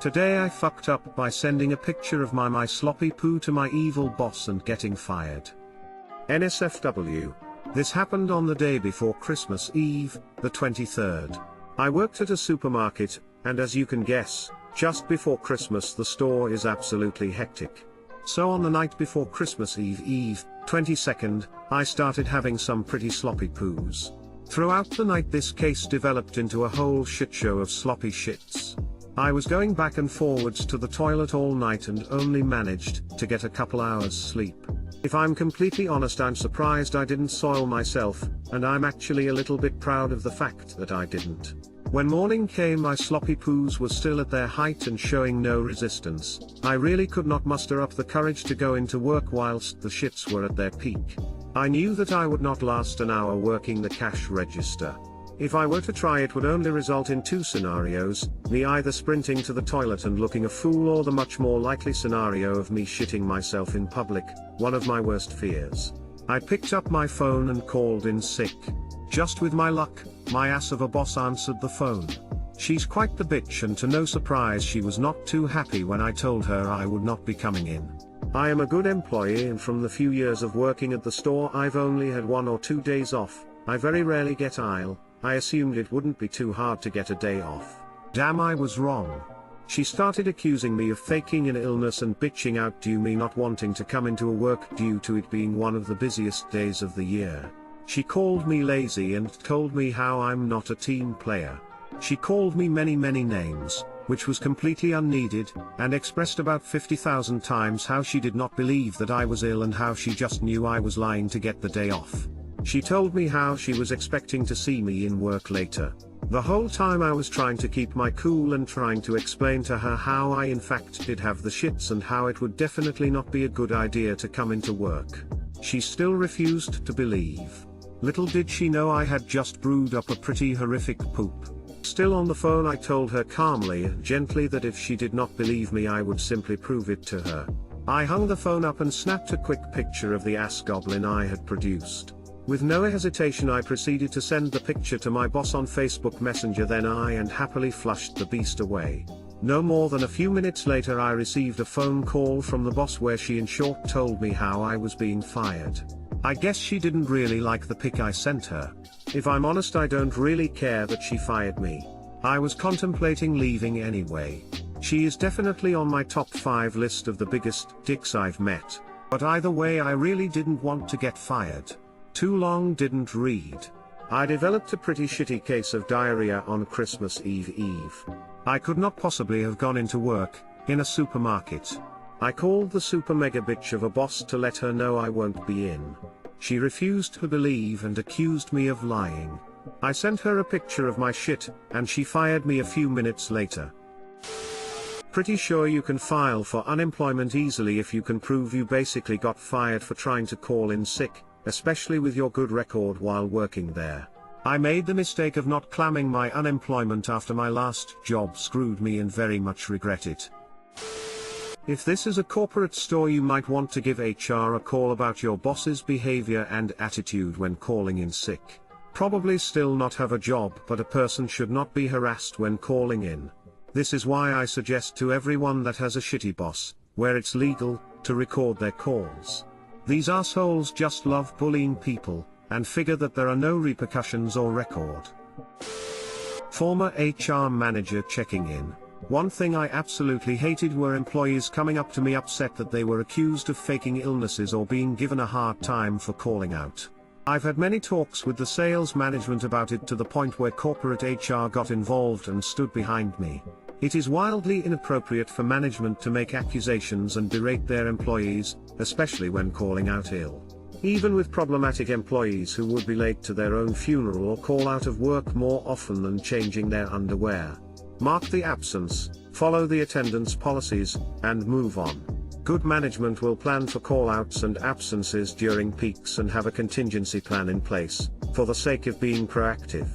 Today I fucked up by sending a picture of my sloppy poo to my evil boss and getting fired. NSFW. This happened on the day before Christmas Eve, the 23rd. I worked at a supermarket, and as you can guess, just before Christmas the store is absolutely hectic. So on the night before Christmas Eve, 22nd, I started having some pretty sloppy poos. Throughout the night this case developed into a whole shit show of sloppy shits. I was going back and forwards to the toilet all night and only managed to get a couple hours sleep. If I'm completely honest, I'm surprised I didn't soil myself, and I'm actually a little bit proud of the fact that I didn't. When morning came my sloppy poos were still at their height and showing no resistance. I really could not muster up the courage to go into work whilst the shits were at their peak. I knew that I would not last an hour working the cash register. If I were to try it would only result in two scenarios, me either sprinting to the toilet and looking a fool, or the much more likely scenario of me shitting myself in public, one of my worst fears. I picked up my phone and called in sick. Just with my luck, my ass of a boss answered the phone. She's quite the bitch, and to no surprise she was not too happy when I told her I would not be coming in. I am a good employee, and from the few years of working at the store I've only had 1 or 2 days off. I very rarely get ill. I assumed it wouldn't be too hard to get a day off. Damn, I was wrong. She started accusing me of faking an illness and bitching out due me not wanting to come into work due to it being one of the busiest days of the year. She called me lazy and told me how I'm not a team player. She called me many names, which was completely unneeded, and expressed about 50,000 times how she did not believe that I was ill and how she just knew I was lying to get the day off. She told me how she was expecting to see me in work later. The whole time I was trying to keep my cool and trying to explain to her how I in fact did have the shits and how it would definitely not be a good idea to come into work. She still refused to believe. Little did she know I had just brewed up a pretty horrific poop. Still on the phone I told her calmly and gently that if she did not believe me I would simply prove it to her. I hung the phone up and snapped a quick picture of the ass goblin I had produced. With no hesitation I proceeded to send the picture to my boss on Facebook Messenger, then I happily flushed the beast away. No more than a few minutes later I received a phone call from the boss where she in short told me how I was being fired. I guess she didn't really like the pic I sent her. If I'm honest, I don't really care that she fired me. I was contemplating leaving anyway. She is definitely on my top 5 list of the biggest dicks I've met. But either way I really didn't want to get fired. Too long didn't read. I developed a pretty shitty case of diarrhea on Christmas Eve. I could not possibly have gone into work, in a supermarket. I called the super mega bitch of a boss to let her know I won't be in. She refused to believe and accused me of lying. I sent her a picture of my shit, and she fired me a few minutes later. Pretty sure you can file for unemployment easily if you can prove you basically got fired for trying to call in sick, especially with your good record while working there. I made the mistake of not claiming my unemployment after my last job screwed me and very much regret it. If this is a corporate store you might want to give HR a call about your boss's behavior and attitude when calling in sick. Probably still not have a job, but a person should not be harassed when calling in. This is why I suggest to everyone that has a shitty boss, where it's legal, to record their calls. These assholes just love bullying people, and figure that there are no repercussions or record. Former HR manager checking in. One thing I absolutely hated were employees coming up to me upset that they were accused of faking illnesses or being given a hard time for calling out. I've had many talks with the sales management about it to the point where corporate HR got involved and stood behind me. It is wildly inappropriate for management to make accusations and berate their employees, especially when calling out ill. Even with problematic employees who would be late to their own funeral or call out of work more often than changing their underwear. Mark the absence, follow the attendance policies, and move on. Good management will plan for call-outs and absences during peaks and have a contingency plan in place, for the sake of being proactive.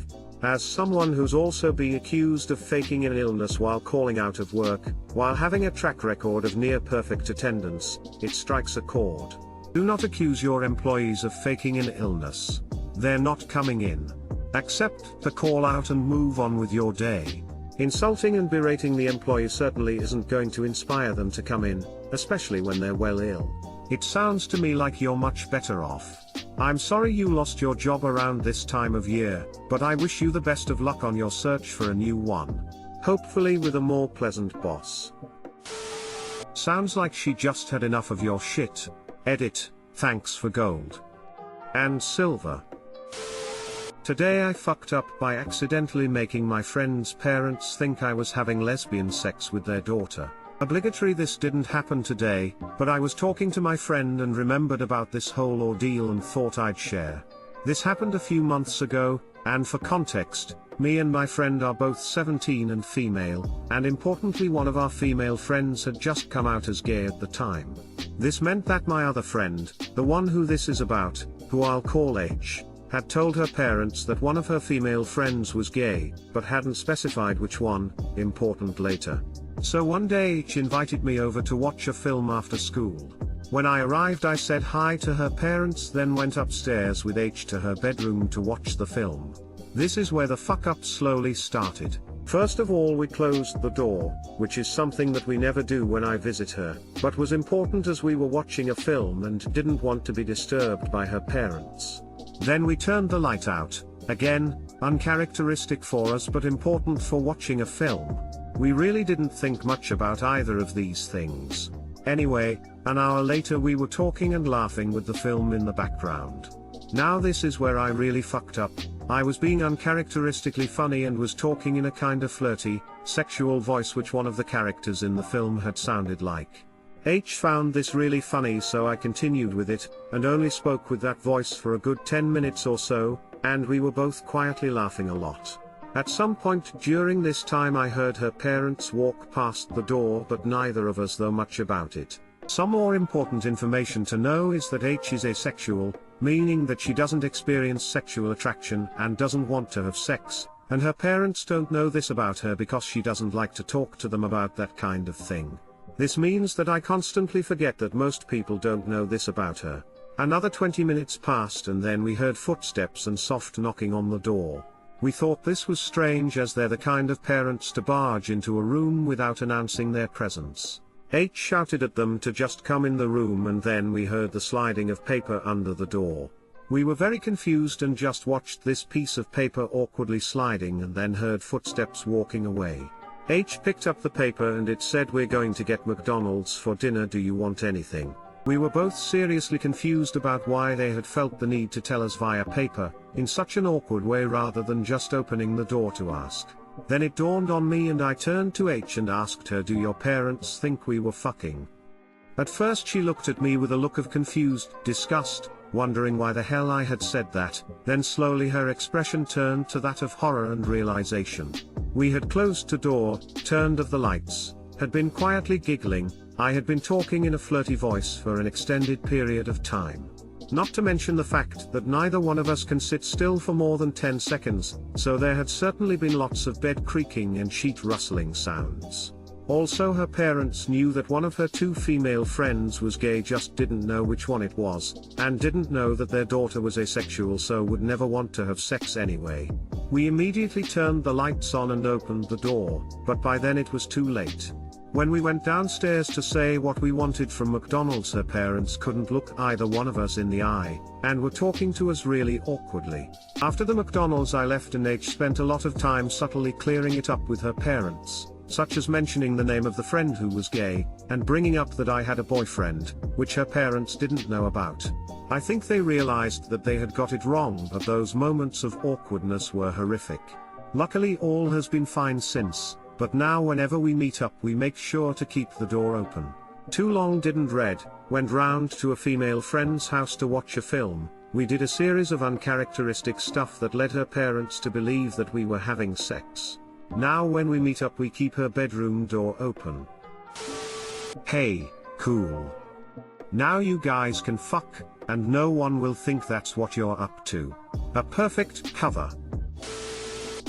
As someone who's also been accused of faking an illness while calling out of work, while having a track record of near-perfect attendance, it strikes a chord. Do not accuse your employees of faking an illness. They're not coming in. Accept the call-out and move on with your day. Insulting and berating the employee certainly isn't going to inspire them to come in, especially when they're well ill. It sounds to me like you're much better off. I'm sorry you lost your job around this time of year, but I wish you the best of luck on your search for a new one. Hopefully with a more pleasant boss. Sounds like she just had enough of your shit. Edit, thanks for gold and silver. Today I fucked up by accidentally making my friend's parents think I was having lesbian sex with their daughter. Obligatory, this didn't happen today, but I was talking to my friend and remembered about this whole ordeal and thought I'd share. This happened a few months ago, and for context, me and my friend are both 17 and female, and importantly one of our female friends had just come out as gay at the time. This meant that my other friend, the one who this is about, who I'll call H, had told her parents that one of her female friends was gay, but hadn't specified which one, important later. So one day H invited me over to watch a film after school. When I arrived I said hi to her parents, then went upstairs with H to her bedroom to watch the film. This is where the fuck up slowly started. First of all we closed the door, which is something that we never do when I visit her, but was important as we were watching a film and didn't want to be disturbed by her parents. Then we turned the light out, again, uncharacteristic for us but important for watching a film. We really didn't think much about either of these things. Anyway, an hour later we were talking and laughing with the film in the background. Now this is where I really fucked up. I was being uncharacteristically funny and was talking in a kind of flirty, sexual voice which one of the characters in the film had sounded like. H found this really funny, so I continued with it, and only spoke with that voice for a good 10 minutes or so, and we were both quietly laughing a lot. At some point during this time I heard her parents walk past the door, but neither of us know much about it. Some more important information to know is that H is asexual, meaning that she doesn't experience sexual attraction and doesn't want to have sex, and her parents don't know this about her because she doesn't like to talk to them about that kind of thing. This means that I constantly forget that most people don't know this about her. Another 20 minutes passed and then we heard footsteps and soft knocking on the door. We thought this was strange as they're the kind of parents to barge into a room without announcing their presence. H shouted at them to just come in the room and then we heard the sliding of paper under the door. We were very confused and just watched this piece of paper awkwardly sliding and then heard footsteps walking away. H picked up the paper and it said, "We're going to get McDonald's for dinner, do you want anything?" We were both seriously confused about why they had felt the need to tell us via paper, in such an awkward way rather than just opening the door to ask. Then it dawned on me and I turned to H and asked her, "Do your parents think we were fucking?" At first she looked at me with a look of confused disgust, wondering why the hell I had said that, then slowly her expression turned to that of horror and realization. We had closed the door, turned off the lights, had been quietly giggling, I had been talking in a flirty voice for an extended period of time. Not to mention the fact that neither one of us can sit still for more than 10 seconds, so there had certainly been lots of bed creaking and sheet rustling sounds. Also her parents knew that one of her two female friends was gay, just didn't know which one it was, and didn't know that their daughter was asexual so would never want to have sex anyway. We immediately turned the lights on and opened the door, but by then it was too late. When we went downstairs to say what we wanted from McDonald's, her parents couldn't look either one of us in the eye, and were talking to us really awkwardly. After the McDonald's I left and H spent a lot of time subtly clearing it up with her parents, such as mentioning the name of the friend who was gay, and bringing up that I had a boyfriend, which her parents didn't know about. I think they realized that they had got it wrong, but those moments of awkwardness were horrific. Luckily all has been fine since, but now whenever we meet up we make sure to keep the door open. Too long didn't read, went round to a female friend's house to watch a film, we did a series of uncharacteristic stuff that led her parents to believe that we were having sex. Now when we meet up we keep her bedroom door open. Hey, cool. Now you guys can fuck, and no one will think that's what you're up to. A perfect cover.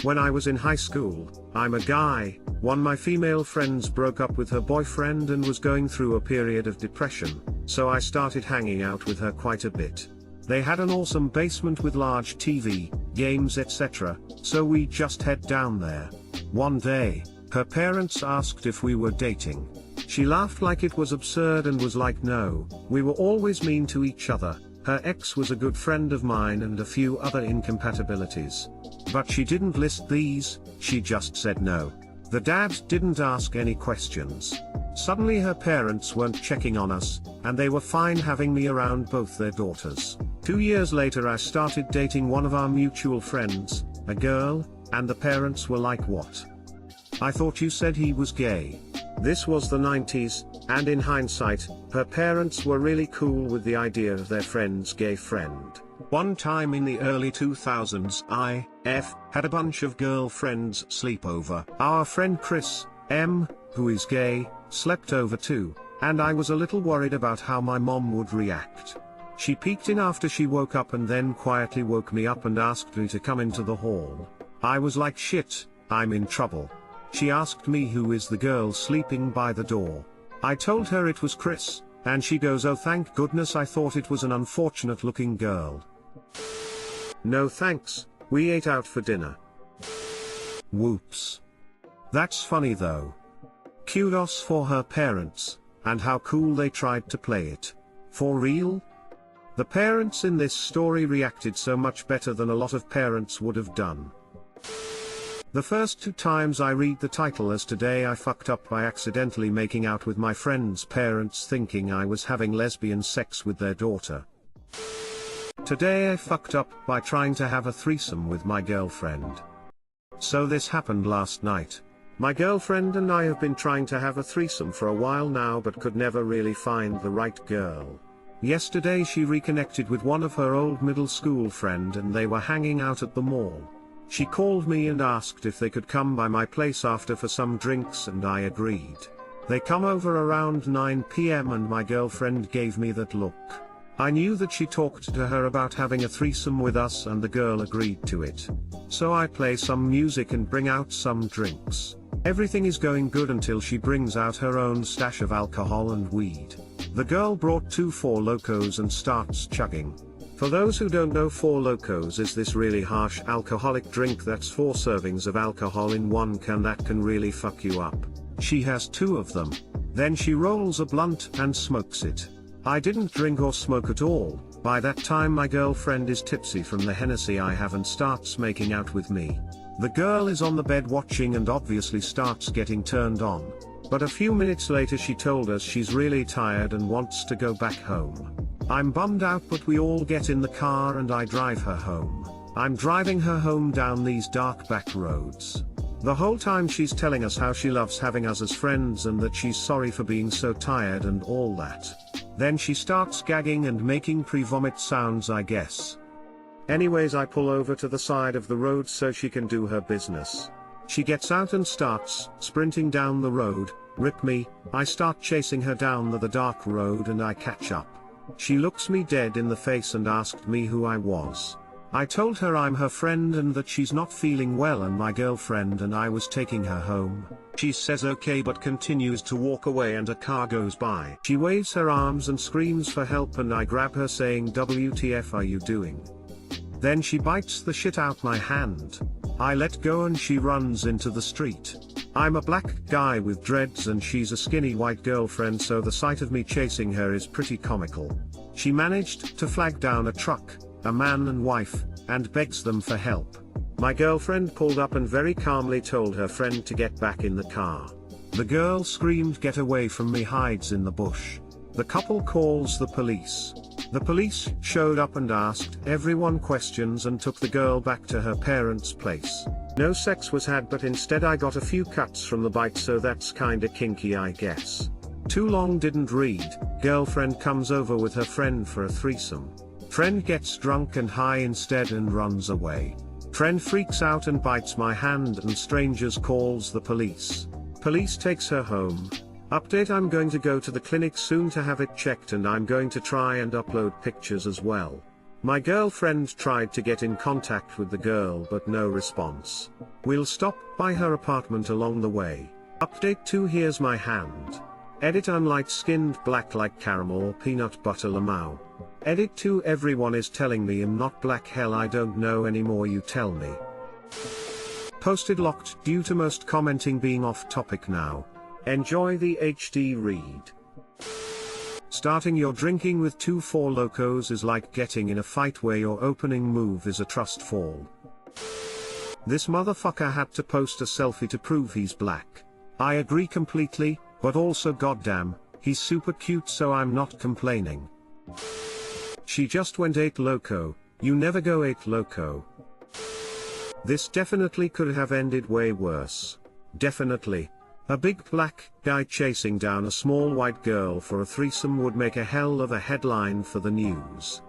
When I was in high school, I'm a guy, one of my female friends broke up with her boyfriend and was going through a period of depression, so I started hanging out with her quite a bit. They had an awesome basement with large TV, games etc., so we just head down there. One day, her parents asked if we were dating. She laughed like it was absurd and was like, no, we were always mean to each other. Her ex was a good friend of mine and a few other incompatibilities. But she didn't list these, she just said no. The dad didn't ask any questions. Suddenly her parents weren't checking on us, and they were fine having me around both their daughters. 2 years later I started dating one of our mutual friends, a girl, and the parents were like, what? I thought you said he was gay. This was the 90s, and in hindsight, her parents were really cool with the idea of their friend's gay friend. One time in the early 2000s had a bunch of girlfriends sleep over. Our friend Chris, M, who is gay, slept over too, and I was a little worried about how my mom would react. She peeked in after she woke up and then quietly woke me up and asked me to come into the hall. I was like, shit, I'm in trouble. She asked me who is the girl sleeping by the door. I told her it was Chris, and she goes, oh thank goodness, I thought it was an unfortunate looking girl. No thanks, we ate out for dinner. Whoops. That's funny though. Kudos for her parents, and how cool they tried to play it. For real? The parents in this story reacted so much better than a lot of parents would have done. The first 2 times I read the title as today I fucked up by accidentally making out with my friend's parents thinking I was having lesbian sex with their daughter. Today I fucked up by trying to have a threesome with my girlfriend. So this happened last night. My girlfriend and I have been trying to have a threesome for a while now but could never really find the right girl. Yesterday she reconnected with one of her old middle school friend and they were hanging out at the mall. She called me and asked if they could come by my place after for some drinks and I agreed. They come over around 9 PM and my girlfriend gave me that look. I knew that she talked to her about having a threesome with us and the girl agreed to it. So I play some music and bring out some drinks. Everything is going good until she brings out her own stash of alcohol and weed. The girl brought 2 Four Locos and starts chugging. For those who don't know, Four Locos is this really harsh alcoholic drink that's 4 servings of alcohol in 1 can that can really fuck you up. She has 2 of them. Then she rolls a blunt and smokes it. I didn't drink or smoke at all. By that time my girlfriend is tipsy from the Hennessy I have and starts making out with me. The girl is on the bed watching and obviously starts getting turned on. But a few minutes later she told us she's really tired and wants to go back home. I'm bummed out but we all get in the car and I drive her home. I'm driving her home down these dark back roads. The whole time she's telling us how she loves having us as friends and that she's sorry for being so tired and all that. Then she starts gagging and making pre-vomit sounds, I guess. Anyways, I pull over to the side of the road so she can do her business. She gets out and starts sprinting down the road. Rip me, I start chasing her down the dark road and I catch up. She looks me dead in the face and asked me who I was. I told her I'm her friend and that she's not feeling well and my girlfriend and I was taking her home. She says okay but continues to walk away and a car goes by. She waves her arms and screams for help and I grab her saying, WTF are you doing? Then she bites the shit out my hand. I let go and she runs into the street. I'm a black guy with dreads and she's a skinny white girlfriend, so the sight of me chasing her is pretty comical. She managed to flag down a truck, a man and wife, and begs them for help. My girlfriend pulled up and very calmly told her friend to get back in the car. The girl screamed, get away from me, hides in the bush. The couple calls the police. The police showed up and asked everyone questions and took the girl back to her parents' place. No sex was had but instead I got a few cuts from the bite, so that's kinda kinky I guess. Too long didn't read. Girlfriend comes over with her friend for a threesome. Friend gets drunk and high instead and runs away. Friend freaks out and bites my hand and strangers calls the police. Police takes her home. Update: I'm going to go to the clinic soon to have it checked and I'm going to try and upload pictures as well. My girlfriend tried to get in contact with the girl but no response. We'll stop by her apartment along the way. Update 2: here's my hand. Edit: I'm light skinned, black like caramel or peanut butter lamau. Edit 2: everyone is telling me I'm not black, hell I don't know anymore, you tell me. Posted locked due to most commenting being off topic now. Enjoy the HD read. Starting your drinking with 2 Four Locos is like getting in a fight where your opening move is a trust fall. This motherfucker had to post a selfie to prove he's black. I agree completely, but also goddamn, he's super cute, so I'm not complaining. She just went 8 loco, you never go 8 loco. This definitely could have ended way worse. Definitely. A big black guy chasing down a small white girl for a threesome would make a hell of a headline for the news.